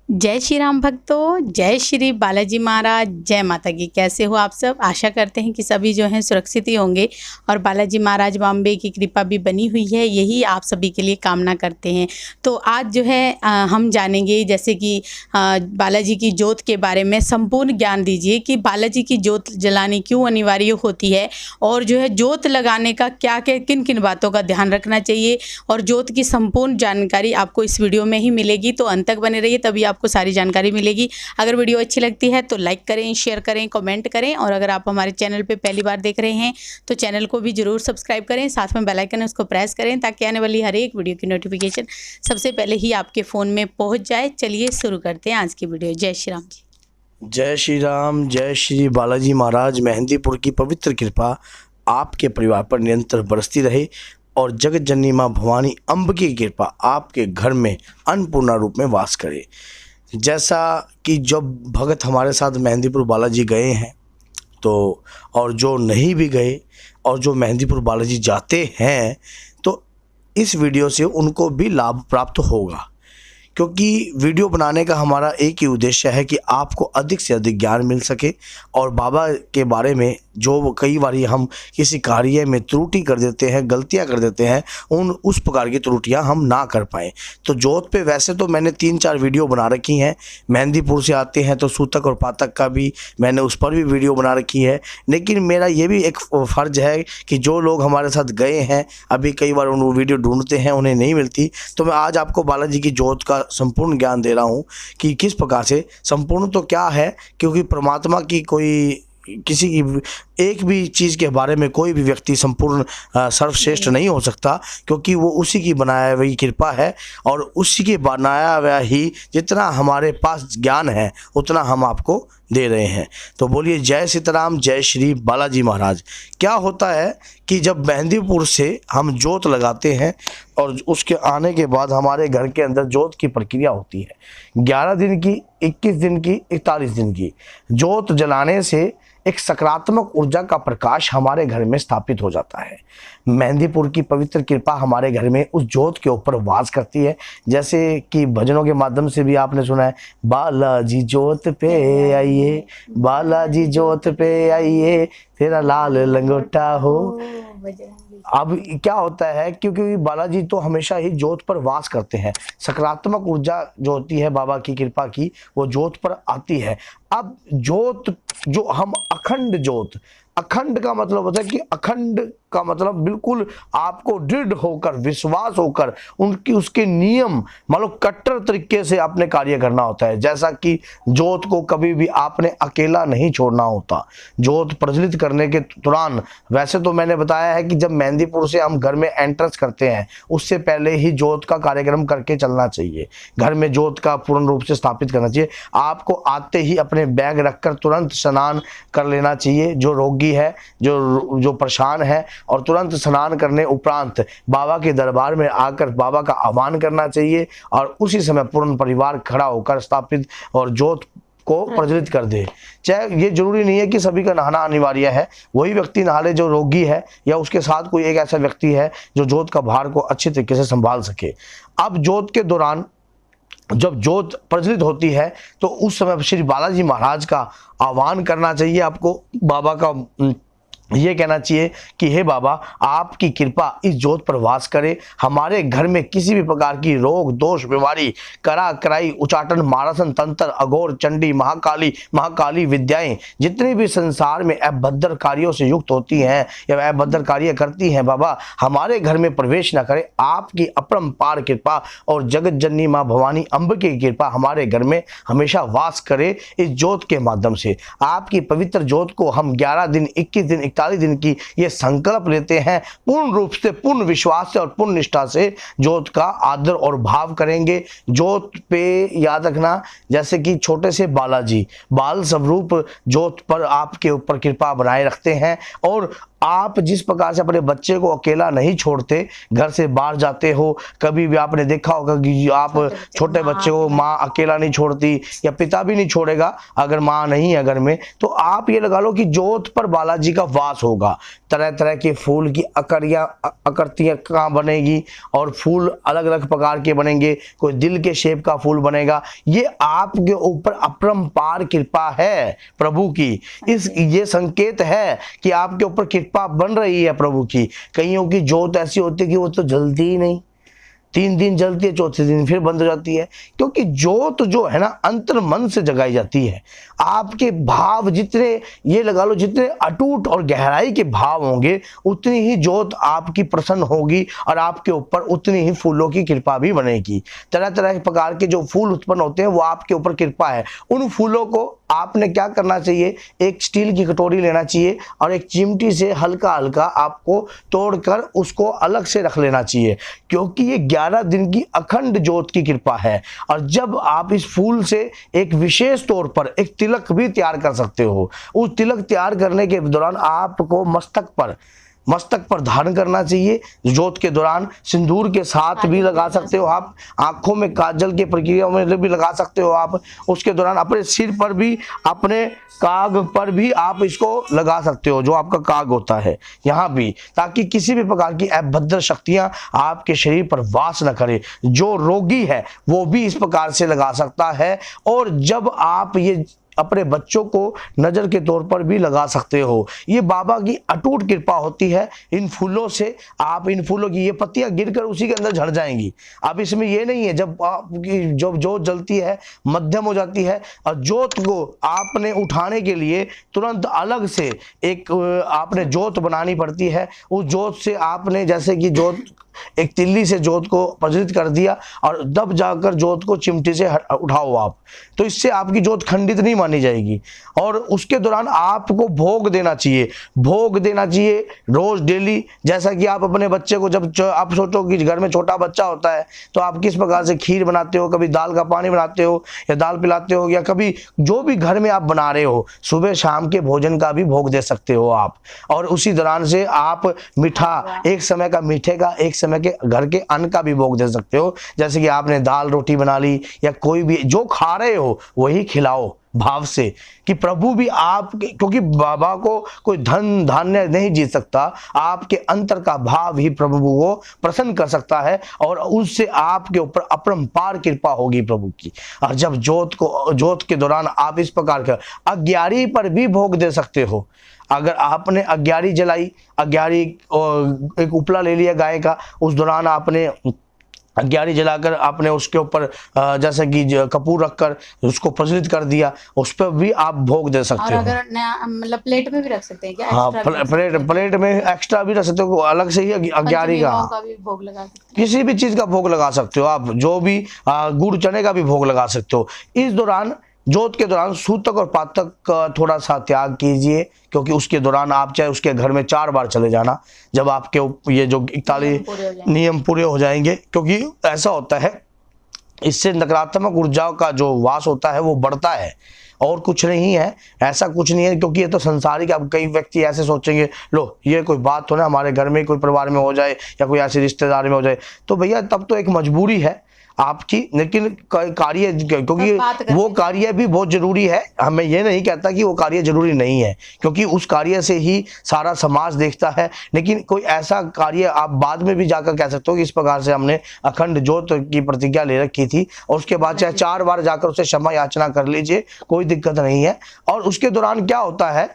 जय श्री राम भक्तों, जय श्री बालाजी महाराज, जय माता की। कैसे हो आप सब? आशा करते हैं कि सभी जो हैं सुरक्षित ही होंगे और बालाजी महाराज बॉम्बे की कृपा भी बनी हुई है, यही आप सभी के लिए कामना करते हैं। तो आज जो है हम जानेंगे जैसे कि बालाजी की जोत के बारे में संपूर्ण ज्ञान दीजिए कि बालाजी की जोत जलानी क्यों अनिवार्य होती है और जो है जोत लगाने का क्या क्या किन किन बातों का ध्यान रखना चाहिए और जोत की संपूर्ण जानकारी आपको इस वीडियो में ही मिलेगी। तो अंत तक बने रहिए, तभी आपको सारी जानकारी मिलेगी। अगर वीडियो अच्छी लगती है तो लाइक करें, शेयर करें, कमेंट करें और अगर आप हमारे चैनल पे पहली बार देख रहे हैं तो चैनल को भी जरूर सब्सक्राइब करें, साथ में बेल आइकन है उसको प्रेस करें ताकि आने वाली हर एक वीडियो की नोटिफिकेशन सबसे पहले ही आपके फ़ोन में पहुँच जाए। चलिए शुरू करते हैं आज की वीडियो। जय श्री राम जी। जय श्री राम, जय श्री बालाजी महाराज। मेहंदीपुर की पवित्र कृपा आपके परिवार पर निरंतर बरसती रहे और जगत जननी माँ भवानी अम्ब की कृपा आपके घर में अन्नपूर्णा रूप में वास करे। जैसा कि जब भगत हमारे साथ मेहंदीपुर बालाजी गए हैं तो और जो नहीं भी गए और जो मेहंदीपुर बालाजी जाते हैं तो इस वीडियो से उनको भी लाभ प्राप्त होगा, क्योंकि वीडियो बनाने का हमारा एक ही उद्देश्य है कि आपको अधिक से अधिक ज्ञान मिल सके और बाबा के बारे में जो कई बार हम किसी कार्य में त्रुटि कर देते हैं, गलतियां कर देते हैं, उस प्रकार की त्रुटियां हम ना कर पाएँ। तो जोत पे वैसे तो मैंने 3-4 वीडियो बना रखी हैं। मेहंदीपुर से आते हैं तो सूतक और पातक का भी मैंने उस पर भी वीडियो बना रखी है। लेकिन मेरा ये भी एक फ़र्ज़ है कि जो लोग हमारे साथ गए हैं, अभी कई बार उन वीडियो ढूंढते हैं, उन्हें नहीं मिलती, तो मैं आज आपको बालाजी की जोत का संपूर्ण ज्ञान दे रहा हूँ कि किस प्रकार से संपूर्ण तो क्या है, क्योंकि परमात्मा की कोई किसी की एक भी चीज़ के बारे में कोई भी व्यक्ति संपूर्ण सर्वश्रेष्ठ नहीं हो सकता, क्योंकि वो उसी की बनाया हुई कृपा है और उसी के बनाया हुआ ही जितना हमारे पास ज्ञान है उतना हम आपको दे रहे हैं। तो बोलिए जय सीताराम, जय श्री बालाजी महाराज। क्या होता है कि जब मेहंदीपुर से हम जोत लगाते हैं और उसके आने के बाद हमारे घर के अंदर जोत की प्रक्रिया होती है 11 दिन की, 21 दिन की, 41 दिन की। जोत जलाने से एक सकारात्मक ऊर्जा का प्रकाश हमारे घर में स्थापित हो जाता है। मेहंदीपुर की पवित्र कृपा हमारे घर में उस जोत के ऊपर वास करती है। जैसे कि भजनों के माध्यम से भी आपने सुना है, बालाजी जोत पे आइए, बालाजी जोत पे आइए, तेरा लाल लंगोटा हो। अब क्या होता है, क्योंकि बालाजी तो हमेशा ही जोत पर वास करते हैं। सकारात्मक ऊर्जा जो होती है बाबा की कृपा की, वो जोत पर आती है। अब जोत जो हम अखंड जोत, अखंड का मतलब होता है कि अखंड का मतलब बिल्कुल आपको दृढ़ होकर, विश्वास होकर उनकी उसके नियम मतलब कट्टर तरीके से आपने कार्य करना होता है। जैसा कि जोत को कभी भी आपने अकेला नहीं छोड़ना होता। जोत प्रज्वलित करने के दौरान, वैसे तो मैंने बताया है कि जब मेहंदीपुर से हम घर में एंट्रेंस करते हैं उससे पहले ही जोत का कार्यक्रम करके चलना चाहिए। घर में जोत का पूर्ण रूप से स्थापित करना चाहिए। आपको आते ही अपने बैग रखकर तुरंत स्नान कर लेना चाहिए। जो रोगी है, जो परेशान है, और तुरंत स्नान करने उपरांत बाबा के दरबार में आकर बाबा का आह्वान करना चाहिए और उसी समय पूर्ण परिवार खड़ा होकर स्थापित और जोत को प्रज्वलित कर दे। चाहे ये जरूरी नहीं है कि सभी का नहाना अनिवार्य है, वही व्यक्ति नहा ले जो रोगी है या उसके साथ कोई एक ऐसा व्यक्ति है जो जोत का भार को अच्छे तरीके से संभाल सके। अब जोत के दौरान जब जोत प्रज्वलित होती है तो उस समय श्री बालाजी महाराज का आह्वान करना चाहिए। आपको बाबा का ये कहना चाहिए कि हे बाबा, आपकी कृपा इस जोत पर वास करे। हमारे घर में किसी भी प्रकार की रोग, दोष, बीमारी, करा कराई, उचाटन, मारासन, तंत्र, अघोर, चंडी, महाकाली विद्याएं जितनी भी संसार में अभद्र कार्यों से युक्त होती हैं या अभद्र कार्य करती हैं, बाबा हमारे घर में प्रवेश न करे। आपकी अपरंपार कृपा और जगत जननी माँ भवानी अम्ब की कृपा हमारे घर में हमेशा वास करे। इस जोत के माध्यम से आपकी पवित्र जोत को हम 11 दिन, 21 दिन, 41 दिन की ये संकल्प लेते हैं। पूर्ण रूप से, पूर्ण विश्वास से और पूर्ण निष्ठा से जोत का आदर और भाव करेंगे। जोत पे याद रखना, जैसे कि छोटे से बालाजी बाल स्वरूप जोत पर आपके ऊपर कृपा बनाए रखते हैं और आप जिस प्रकार से अपने बच्चे को अकेला नहीं छोड़ते, घर से बाहर जाते हो, कभी भी आपने देखा होगा कि आप छोटे बच्चे को माँ अकेला नहीं छोड़ती या पिता भी नहीं छोड़ेगा अगर माँ नहीं है घर में, तो आप ये लगा लो कि जोत पर बालाजी का वास होगा। तरह तरह के फूल की आकृतियां कहाँ बनेगी और फूल अलग अलग प्रकार के बनेंगे, कोई दिल के शेप का फूल बनेगा। ये आपके ऊपर अपरंपार कृपा है प्रभु की। ये संकेत है कि आपके ऊपर कृपा बन रही है प्रभु की। कईयों की जोत ऐसी होती है कि वो तो जलती ही नहीं, 3 दिन जलती है, चौथे दिन फिर बंद हो जाती है, क्योंकि जोत जो है ना अंतर मन से जगाई जाती है। आपके भाव जितने, ये लगा लो जितने अटूट और गहराई के भाव होंगे, उतनी ही जोत आपकी प्रसन्न होगी और आपके ऊपर उतनी ही फूलों की कृपा भी बनेगी। तरह तरह के प्रकार के जो फूल उत्पन्न होते हैं वो आपके ऊपर कृपा है। उन फूलों को आपने क्या करना चाहिए, एक स्टील की कटोरी लेना चाहिए और एक चिमटी से हल्का हल्का आपको तोड़कर उसको अलग से रख लेना चाहिए, क्योंकि ये 11 दिन की अखंड ज्योत की कृपा है। और जब आप इस फूल से एक विशेष तौर पर एक तिलक भी तैयार कर सकते हो, उस तिलक तैयार करने के दौरान आपको मस्तक पर धारण करना चाहिए। जोत के दौरान सिंदूर के साथ भी लगा सकते हो आप, आंखों में काजल की प्रक्रिया में भी लगा सकते हो आप। उसके दौरान अपने सिर पर भी, अपने काग पर भी आप इसको लगा सकते हो, जो आपका काग होता है यहाँ भी, ताकि किसी भी प्रकार की अभद्र शक्तियां आपके शरीर पर वास न करे। जो रोगी है वो भी इस प्रकार से लगा सकता है। और जब आप ये अपने बच्चों को नजर के तौर पर भी लगा सकते हो। ये बाबा की अटूट कृपा होती है इन फूलों से। आप इन फूलों की ये पत्तियां गिरकर उसी के अंदर झड़ जाएंगी। अब इसमें ये नहीं है, जब जोत जलती है मध्यम हो जाती है और जोत को आपने उठाने के लिए तुरंत अलग से एक आपने जोत बनानी पड़ती है। उस जोत से आपने, जैसे कि जोत एक तिल्ली से जोत को प्रज्वलित कर दिया और तब जाकर जोत को चिमटी से उठाओ आप, तो इससे आपकी जोत खंडित नहीं मानी जाएगी। और उसके दौरान आपको भोग देना चाहिए रोज डेली। जैसा कि आप अपने बच्चे को, जब आप सोचो कि घर में छोटा बच्चा होता है तो आप किस प्रकार से खीर बनाते हो, कभी दाल का पानी बनाते हो या दाल पिलाते हो, या कभी जो भी घर में आप बना रहे हो, सुबह शाम के भोजन का भी भोग दे सकते हो आप। और उसी दौरान से आप मीठा, एक समय का मीठे का, एक समय के घर के अन्न का भी भोग दे सकते हो। जैसे कि आपने दाल रोटी बना ली या कोई भी जो खा रहे हो वही खिलाओ भाव से, कि प्रभु भी आप, क्योंकि बाबा को कोई धन धान्य नहीं जीत सकता, आपके अंतर का भाव ही प्रभु को प्रसन्न कर सकता है और उससे आपके ऊपर अपरंपार कृपा होगी प्रभु की। और जब जोत के दौरान आप इस प्रकार का अग्यारी पर भी भोग दे सकते हो। अगर आपने अग्यारी जलाई, एक उपला ले लिया गाय का, उस दौरान आपने अग्यारी जलाकर आपने उसके ऊपर जैसे कि कपूर रखकर उसको प्रज्वलित कर दिया, उस पर भी आप भोग दे सकते हो। अगर मतलब प्लेट में भी रख सकते हैं क्या? हाँ, प्लेट में एक्स्ट्रा भी रख सकते हो, अलग से ही अग्यारी का भी भोग लगा सकते हो, किसी भी चीज का भोग लगा सकते हो आप, जो भी गुड़ चने का भी भोग लगा सकते हो। इस दौरान, जोत के दौरान सूतक और पातक का थोड़ा सा त्याग कीजिए, क्योंकि उसके दौरान आप चाहे उसके घर में 4 बार चले जाना, जब आपके ये जो 41 नियम पूरे हो जाएंगे। क्योंकि ऐसा होता है, इससे नकारात्मक ऊर्जाओं का जो वास होता है वो बढ़ता है, और कुछ नहीं है, ऐसा कुछ नहीं है। क्योंकि ये तो संसारिक, अब कई व्यक्ति ऐसे सोचेंगे, लो ये कोई बात तो ना हमारे घर में कोई परिवार में हो जाए या कोई ऐसे रिश्तेदार में हो जाए, तो भैया तब तो एक मजबूरी है आपकी। लेकिन कार्य, क्योंकि वो कार्य भी बहुत जरूरी है, हमें ये नहीं कहता कि वो कार्य जरूरी नहीं है, क्योंकि उस कार्य से ही सारा समाज देखता है। लेकिन कोई ऐसा कार्य आप बाद में भी जाकर कह सकते हो कि इस प्रकार से हमने अखंड ज्योत की प्रतिज्ञा ले रखी थी, और उसके बाद चाहे 4 बार जाकर उसे क्षमा याचना कर लीजिए, कोई दिक्कत नहीं है। और उसके दौरान क्या होता है,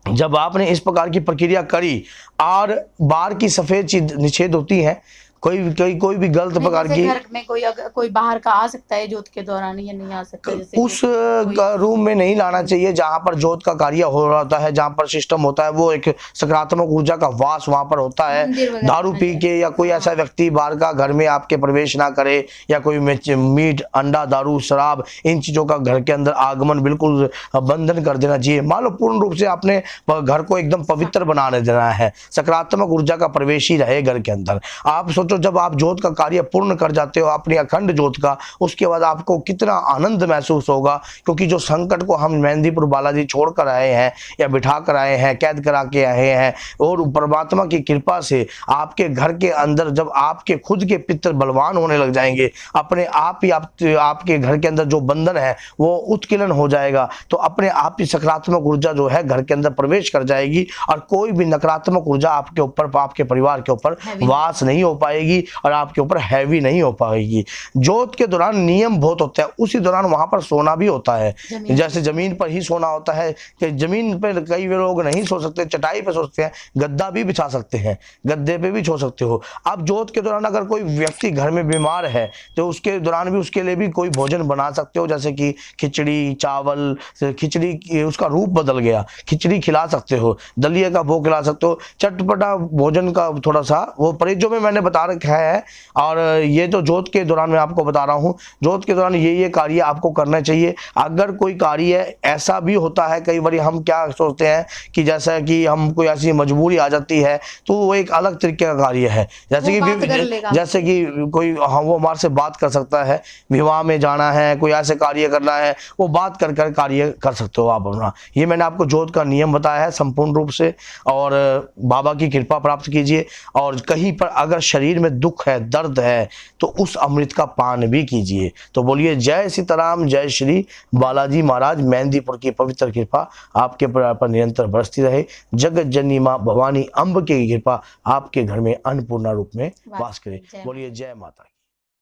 जब आपने इस प्रकार की प्रक्रिया करी और बाहर की सफेद चीज निषेध होती है, कोई भी गलत प्रकार की, घर में कोई बाहर का आ सकता है जोत के दौरान या नहीं आ सकता? जैसे उस रूम में नहीं लाना चाहिए जहां पर जोत का कार्य हो रहा होता है, जहां पर सिस्टम होता है, वो एक सकारात्मक ऊर्जा का वास वहां पर होता है। दारू पी के या कोई ऐसा व्यक्ति बाहर का घर में आपके प्रवेश ना करे, या कोई मीट, अंडा, दारू, शराब, इन चीजों का घर के अंदर आगमन बिल्कुल बंधन कर देना चाहिए। मान लो पूर्ण रूप से आपने घर को एकदम पवित्र बनाने देना है, सकारात्मक ऊर्जा का प्रवेश ही रहे घर के अंदर। आप सोचो जब आप जोत का कार्य पूर्ण कर जाते हो अपनी अखंड जोत का, उसके बाद आपको कितना आनंद महसूस होगा, क्योंकि जो संकट को हम मेहंदीपुर बालाजी छोड़ कर आए हैं या बिठा कर आए हैं, कैद करा के आए हैं, और परमात्मा की कृपा से आपके घर के अंदर जब आपके खुद के पितर बलवान होने लग जाएंगे, अपने आप ही आपके घर के अंदर जो बंधन है वो उत्कीर्ण हो जाएगा, तो अपने आप ही सकारात्मक ऊर्जा जो है घर के अंदर प्रवेश कर जाएगी और कोई भी नकारात्मक ऊर्जा आपके ऊपर, आपके परिवार के ऊपर वास नहीं हो पाएगी और आपके ऊपर हैवी नहीं हो पाएगी। जोत के दौरान नियम बहुत होता है, उसी दौरान वहां पर सोना भी होता है, जैसे जमीन पर ही सोना होता है कि जमीन पर कई लोग नहीं सो सकते, चटाई पे सोचते हैं, गद्दा भी बिछा सकते हैं, गद्दे पे भी सो सकते हो। अब जोत के दौरान अगर कोई व्यक्ति घर में बीमार है तो उसके दौरान भी उसके लिए भी कोई भोजन बना सकते हो, जैसे कि खिचड़ी, चावल, खिचड़ी उसका रूप बदल गया, खिचड़ी खिला सकते हो, दलिया का भोग खिला सकते हो, चटपटा भोजन का थोड़ा सा वो परहेजों में मैंने बता रखा है। और ये तो जोत के दौरान मैं आपको बता रहा हूँ, जोत के दौरान ये कार्य आपको करना चाहिए। अगर कोई कार्य ऐसा भी होता है, कई बार हम क्या सोचते हैं कि जैसा कि हम कोई ऐसी मजबूरी आ जाती है तो वो एक अलग तरीके का कार्य है, जैसे कि कोई वो हमारे से बात कर सकता है, विवाह में जाना है, कोई ऐसे कार्य करना है, वो बात कर कर कार्य कर सकते हो आप अपना। ये मैंने आपको जोत का नियम बताया है संपूर्ण रूप से, और बाबा की कृपा प्राप्त कीजिए। और कहीं पर अगर शरीर में दुख है, दर्द है, तो उस अमृत का पान भी कीजिए। तो बोलिए जय सीताराम, जय श्री बालाजी महाराज। मेहंदीपुर की पवित्र कृपा आपके पर निरंतर बरसती रहे। जगत जननी माँ भवानी अम्ब की कृपा आपके घर में अन्नपूर्णा रूप में वास करे। बोलिए जय माता की।